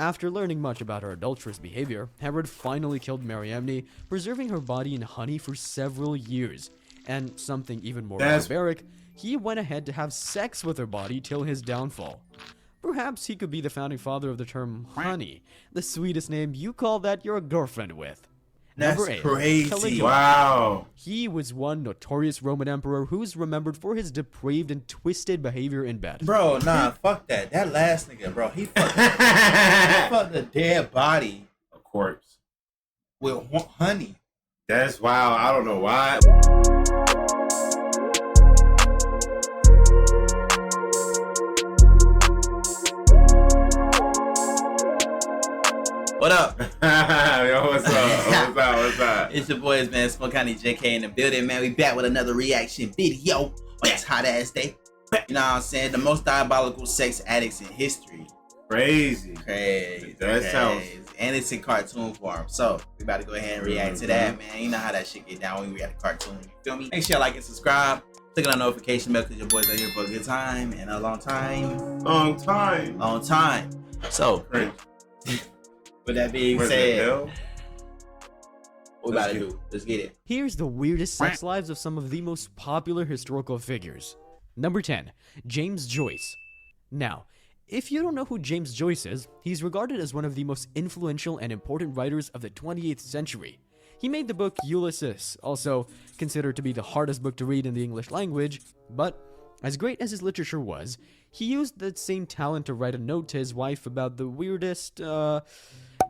After learning much about her adulterous behavior, Herod finally killed Mariamne, preserving her body in honey for several years. And something even more barbaric, he went ahead to have sex with her body till his downfall. Perhaps he could be the founding father of the term honey, the sweetest name you call that you're a girlfriend with. That's 8. crazy. Caligula. Wow. He was one notorious Roman emperor who's remembered for his depraved and twisted behavior in bed. Bro, nah, fuck that. That last nigga, bro, he fucked a dead body. A corpse. With honey. That's wild. I don't know why. What up? Yo, what's up? What's up? It's your boys, man. SmokeCounty JK in the building, man. We back with another reaction video. That's hot ass day. You know what I'm saying? The most diabolical sex addicts in history. Crazy. That sounds. And it's in cartoon form. So we about to go ahead and react to that, man. You know how that shit get down when we react to cartoon. You feel me? Make sure you like and subscribe. Click on that notification bell because your boys are here for a good time and a long time. Long time. So, with that being said, what we about to do? Let's get it. Here's the weirdest sex lives of some of the most popular historical figures. Number 10. James Joyce. Now, if you don't know who James Joyce is, he's regarded as one of the most influential and important writers of the 28th century. He made the book Ulysses, also considered to be the hardest book to read in the English language, but as great as his literature was, he used that same talent to write a note to his wife about the weirdest,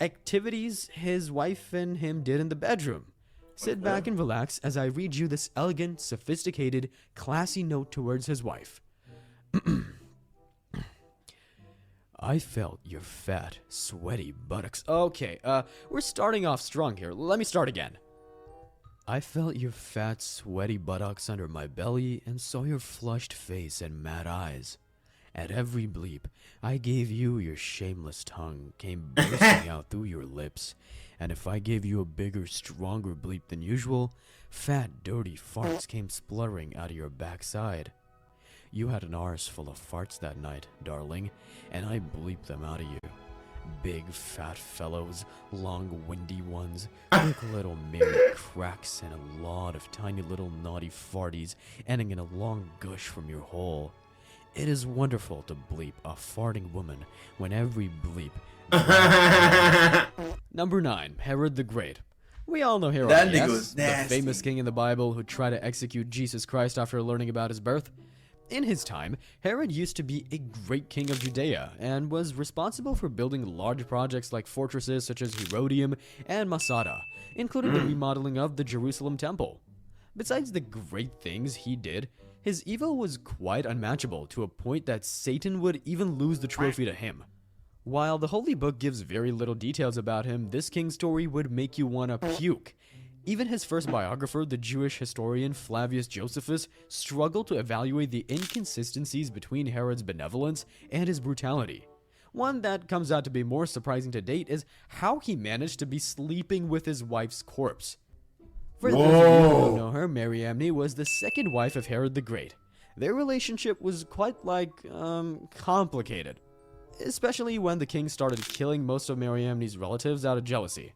activities his wife and him did in the bedroom. Sit back and relax as I read you this elegant, sophisticated, classy note towards his wife. I felt your fat, sweaty buttocks. Okay, we're starting off strong here. Let me start again. I felt your fat, sweaty buttocks under my belly and saw your flushed face and mad eyes. At every bleep, I gave you your shameless tongue came bursting out through your lips, and if I gave you a bigger, stronger bleep than usual, fat, dirty farts came spluttering out of your backside. You had an arse full of farts that night, darling, and I bleeped them out of you. Big, fat fellows, long, windy ones, quick little merry cracks, and a lot of tiny little naughty farties ending in a long gush from your hole. It is wonderful to bleep a farting woman when every bleep... Number 9. Herod the Great. We all know Herod, That nigga yes? was The nasty. famous king in the Bible who tried to execute Jesus Christ after learning about his birth. In his time, Herod used to be a great king of Judea and was responsible for building large projects like fortresses such as Herodium and Masada, including the remodeling of the Jerusalem temple. Besides the great things he did, his evil was quite unmatchable to a point that Satan would even lose the trophy to him. While the Holy Book gives very little details about him, this king's story would make you want to puke. Even his first biographer, the Jewish historian Flavius Josephus, struggled to evaluate the inconsistencies between Herod's benevolence and his brutality. One that comes out to be more surprising to date is how he managed to be sleeping with his wife's corpse. For those of you who don't know her, Mariamne was the second wife of Herod the Great. Their relationship was quite, complicated, especially when the king started killing most of Mariamne's relatives out of jealousy.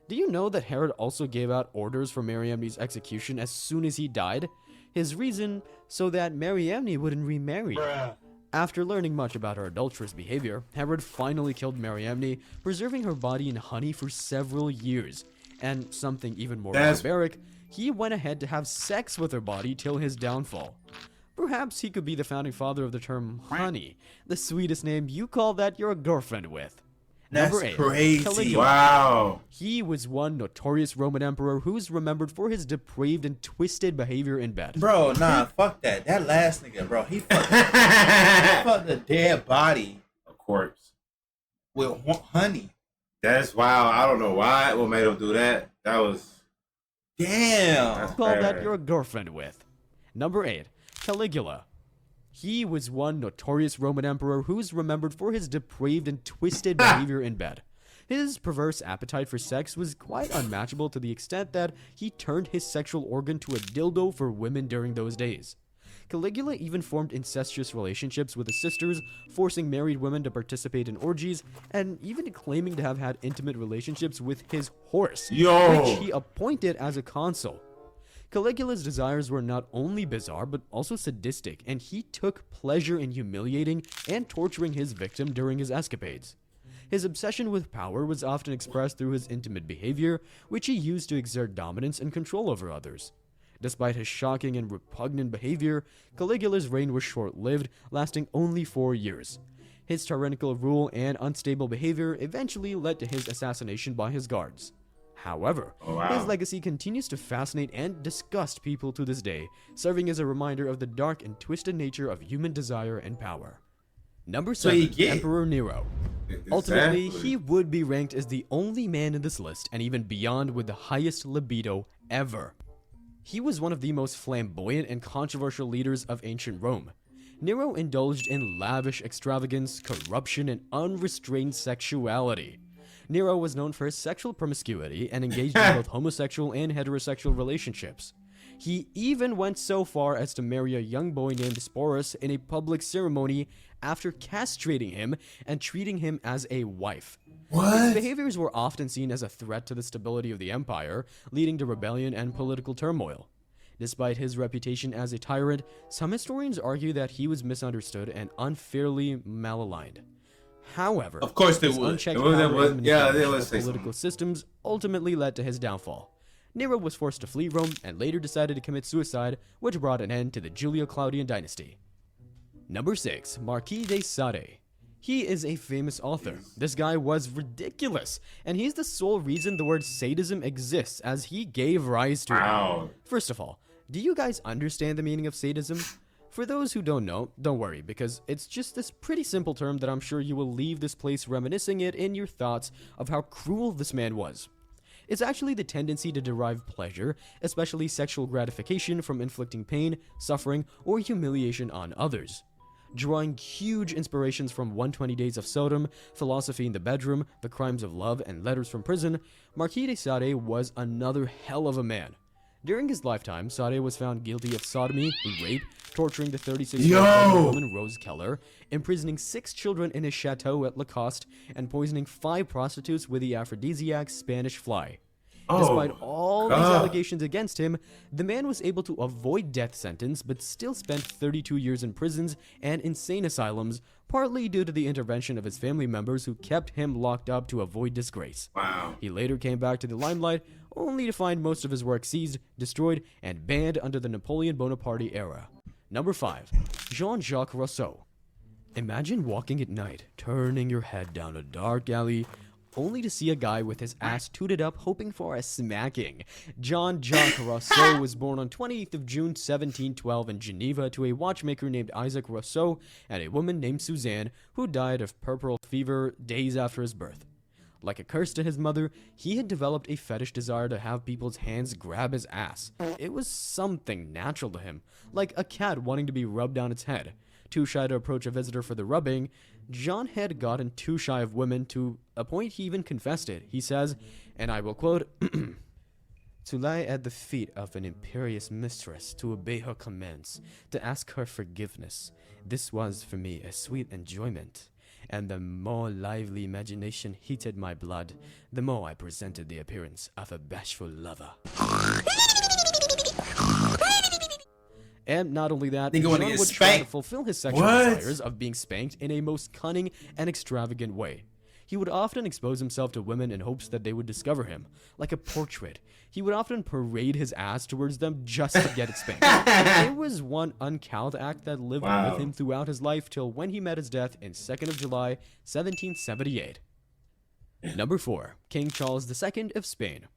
Do you know that Herod also gave out orders for Mariamne's execution as soon as he died? His reason, so that Mariamne wouldn't remarry. After learning much about her adulterous behavior, Herod finally killed Mariamne, preserving her body in honey for several years. And something even more barbaric, he went ahead to have sex with her body till his downfall. Perhaps he could be the founding father of the term honey, the sweetest name you call that you're a girlfriend with. That's 8. crazy. Caligula. Wow. He was one notorious Roman emperor who's remembered for his depraved and twisted behavior in bed. Bro, nah, fuck that. That last nigga, bro, he fucked a dead body. A corpse. With honey. That's wild. I don't know why. What made him do that? That was... Damn. Call that you're a girlfriend with. Number 8. Caligula. He was one notorious Roman emperor who's remembered for his depraved and twisted behavior in bed. His perverse appetite for sex was quite unmatchable to the extent that he turned his sexual organ to a dildo for women during those days. Caligula even formed incestuous relationships with his sisters, forcing married women to participate in orgies, and even claiming to have had intimate relationships with his horse, which he appointed as a consul. Caligula's desires were not only bizarre, but also sadistic, and he took pleasure in humiliating and torturing his victim during his escapades. His obsession with power was often expressed through his intimate behavior, which he used to exert dominance and control over others. Despite his shocking and repugnant behavior, Caligula's reign was short-lived, lasting only 4 years. His tyrannical rule and unstable behavior eventually led to his assassination by his guards. However, his legacy continues to fascinate and disgust people to this day, serving as a reminder of the dark and twisted nature of human desire and power. Number 7, Emperor Nero. Ultimately, he would be ranked as the only man in this list, and even beyond, with the highest libido ever. He was one of the most flamboyant and controversial leaders of ancient Rome. Nero indulged in lavish extravagance, corruption, and unrestrained sexuality. Nero was known for his sexual promiscuity and engaged in both homosexual and heterosexual relationships. He even went so far as to marry a young boy named Sporus in a public ceremony after castrating him and treating him as a wife. His behaviors were often seen as a threat to the stability of the empire, leading to rebellion and political turmoil. Despite his reputation as a tyrant, some historians argue that he was misunderstood and unfairly malaligned. However, of course they his would. unchecked power and manipulation of political systems ultimately led to his downfall. Nero was forced to flee Rome and later decided to commit suicide, which brought an end to the Julio-Claudian dynasty. Number 6, Marquis de Sade. He is a famous author. This guy was ridiculous, and he's the sole reason the word sadism exists, as he gave rise to it. First of all, do you guys understand the meaning of sadism? For those who don't know, don't worry, because it's just this pretty simple term that I'm sure you will leave this place reminiscing it in your thoughts of how cruel this man was. It's actually the tendency to derive pleasure, especially sexual gratification, from inflicting pain, suffering, or humiliation on others. Drawing huge inspirations from 120 Days of Sodom, Philosophy in the Bedroom, The Crimes of Love, and Letters from Prison, Marquis de Sade was another hell of a man. During his lifetime, Sade was found guilty of sodomy, rape, torturing the 36-year-old woman Rose Keller, imprisoning 6 children in his chateau at Lacoste, and poisoning 5 prostitutes with the aphrodisiac Spanish fly. Despite all these allegations against him, the man was able to avoid death sentence but still spent 32 years in prisons and insane asylums, partly due to the intervention of his family members who kept him locked up to avoid disgrace. He later came back to the limelight, only to find most of his work seized, destroyed, and banned under the Napoleon Bonaparte era. Number 5, Jean-Jacques Rousseau. Imagine walking at night, turning your head down a dark alley, only to see a guy with his ass tooted up hoping for a smacking. Jean-Jacques Rousseau was born on 28th of June 1712 in Geneva to a watchmaker named Isaac Rousseau and a woman named Suzanne, who died of puerperal fever days after his birth. Like a curse to his mother, he had developed a fetish desire to have people's hands grab his ass. It was something natural to him, like a cat wanting to be rubbed on its head. Too shy to approach a visitor for the rubbing, John had gotten too shy of women to a point he even confessed it. He says, and I will quote, "To lie at the feet of an imperious mistress, to obey her commands, to ask her forgiveness. This was for me a sweet enjoyment. And the more lively imagination heated my blood, the more I presented the appearance of a bashful lover." And not only that, John would try to fulfill his sexual desires of being spanked in a most cunning and extravagant way. He would often expose himself to women in hopes that they would discover him. Like a portrait, he would often parade his ass towards them just to get it spanked. It was one uncouth act that lived with him throughout his life till when he met his death in 2nd of July, 1778. Number 4, King Charles II of Spain.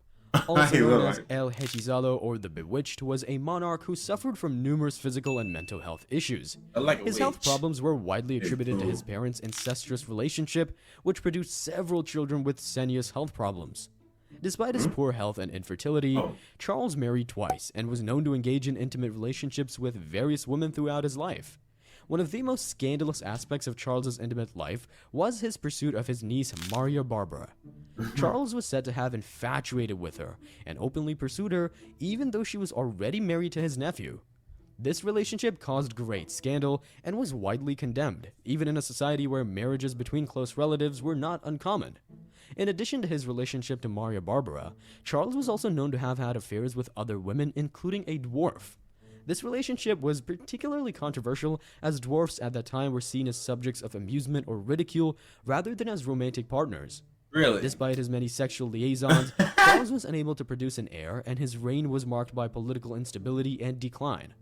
Also known as El Hechizado or the Bewitched, was a monarch who suffered from numerous physical and mental health issues. His health problems were widely attributed to his parents' incestuous relationship, which produced several children with serious health problems. Despite his poor health and infertility, Charles married twice and was known to engage in intimate relationships with various women throughout his life. One of the most scandalous aspects of Charles's intimate life was his pursuit of his niece Maria Barbara. Charles was said to have infatuated with her and openly pursued her even though she was already married to his nephew. This relationship caused great scandal and was widely condemned, even in a society where marriages between close relatives were not uncommon. In addition to his relationship to Maria Barbara, Charles was also known to have had affairs with other women, including a dwarf. This relationship was particularly controversial as dwarfs at that time were seen as subjects of amusement or ridicule rather than as romantic partners. Really? Despite his many sexual liaisons, Charles was unable to produce an heir, and his reign was marked by political instability and decline.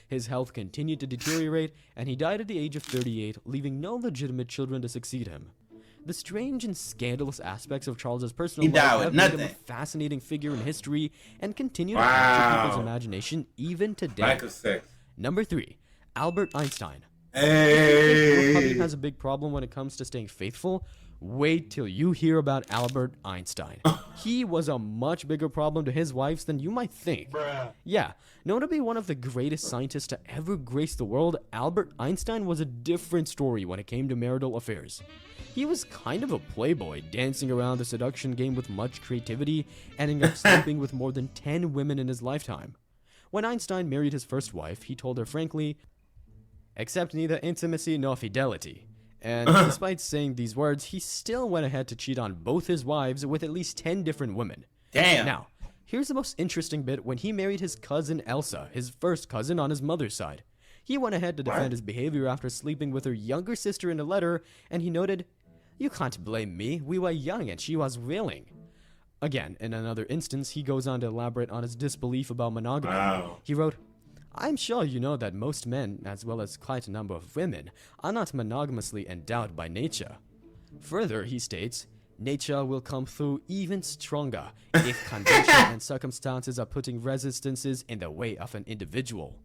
His health continued to deteriorate, and he died at the age of 38, leaving no legitimate children to succeed him. The strange and scandalous aspects of Charles's personal life have made him a fascinating figure in history and continue to capture people's imagination even today. Lack of sex. Number 3, Albert Einstein. Hey! Your puppy has a big problem when it comes to staying faithful. Wait till you hear about Albert Einstein. He was a much bigger problem to his wives than you might think. Yeah, known to be one of the greatest scientists to ever grace the world, Albert Einstein was a different story when it came to marital affairs. He was kind of a playboy, dancing around the seduction game with much creativity, ending up sleeping with more than 10 women in his lifetime. When Einstein married his first wife, he told her frankly, "Accept neither intimacy nor fidelity." And despite saying these words, he still went ahead to cheat on both his wives with at least 10 different women. Damn. Now, here's the most interesting bit when he married his cousin Elsa, his first cousin on his mother's side. He went ahead to defend his behavior after sleeping with her younger sister in a letter, and he noted, "You can't blame me, we were young and she was willing." Again, in another instance, he goes on to elaborate on his disbelief about monogamy. Wow. He wrote, "I'm sure you know that most men, as well as quite a number of women, are not monogamously endowed by nature." Further, he states, "Nature will come through even stronger if convention and circumstances are putting resistances in the way of an individual."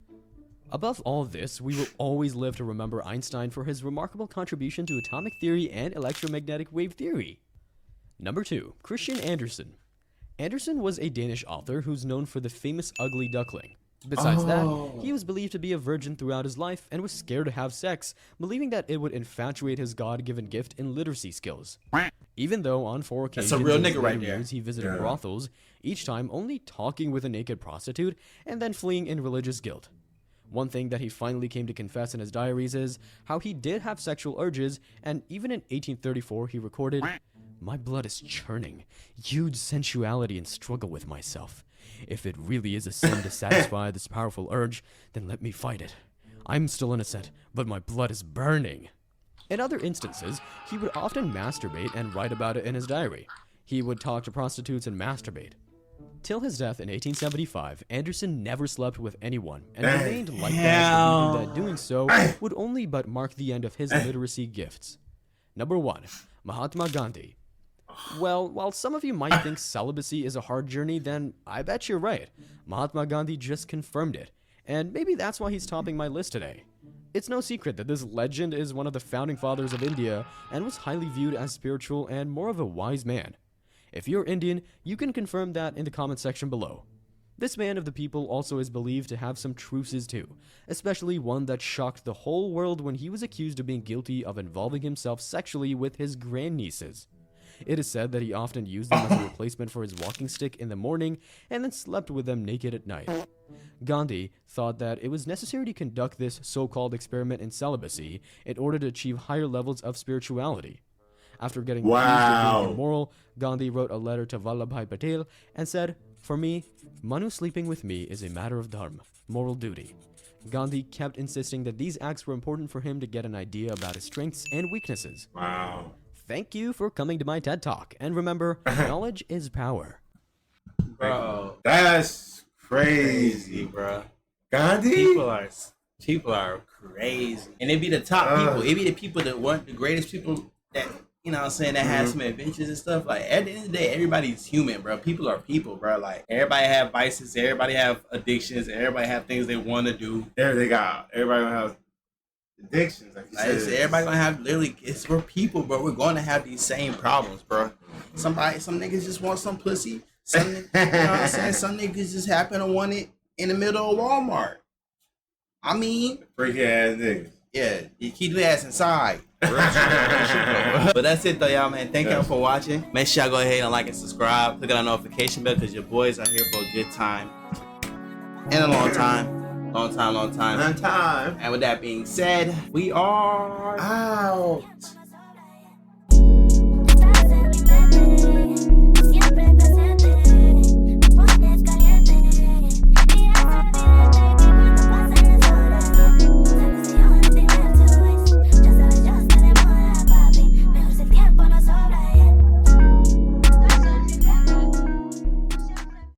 Above all this, we will always live to remember Einstein for his remarkable contribution to atomic theory and electromagnetic wave theory. Number 2, Christian Andersen. Andersen was a Danish author who's known for the famous ugly duckling. Besides that, he was believed to be a virgin throughout his life and was scared to have sex, believing that it would infatuate his God-given gift in literacy skills. Even though on 4 occasions That's a real in his nigga right later there. years he visited brothels, each time only talking with a naked prostitute and then fleeing in religious guilt. One thing that he finally came to confess in his diaries is how he did have sexual urges, and even in 1834 he recorded, "My blood is churning, huge sensuality and struggle with myself. If it really is a sin to satisfy this powerful urge, then let me fight it. I'm still innocent, but my blood is burning." In other instances, he would often masturbate and write about it in his diary. He would talk to prostitutes and masturbate. Till his death in 1875, Andersen never slept with anyone and remained like that, believing that doing so would only but mark the end of his literacy gifts. Number 1, Mahatma Gandhi. Well, while some of you might think celibacy is a hard journey, then I bet you're right. Mahatma Gandhi just confirmed it, and maybe that's why he's topping my list today. It's no secret that this legend is one of the founding fathers of India and was highly viewed as spiritual and more of a wise man. If you're Indian, you can confirm that in the comment section below. This man of the people also is believed to have some truces too, especially one that shocked the whole world when he was accused of being guilty of involving himself sexually with his grandnieces. It is said that he often used them as a replacement for his walking stick in the morning and then slept with them naked at night. Gandhi thought that it was necessary to conduct this so-called experiment in celibacy in order to achieve higher levels of spirituality. After getting accused of being immoral, Gandhi wrote a letter to Vallabhbhai Patel and said, "For me, Manu sleeping with me is a matter of dharma, moral duty." Gandhi kept insisting that these acts were important for him to get an idea about his strengths and weaknesses. Wow. Thank you for coming to my TED Talk, and remember, knowledge is power. Bro, That's crazy, bro. Gandhi? People are crazy. And it be the top people. It be the people that weren't the greatest people that, you know what I'm saying, that had some adventures and stuff. Like, at the end of the day, everybody's human, bro. People are people, bro. Like, everybody have vices, everybody have addictions, everybody have things they want to do. Everybody gonna have addictions, like you said. Everybody gonna have literally, we're people, bro. We're gonna have these same problems, bro. Some niggas just want some pussy. You know what I'm saying? Some niggas just happen to want it in the middle of Walmart. I mean, Freaky ass niggas. yeah, you keep your ass inside. But that's it though, y'all, man. Thank y'all for watching. Make sure y'all go ahead and like and subscribe. Click on that notification bell because your boys are here for a good time and a long time. Long time. One time. And with that being said, we are Out.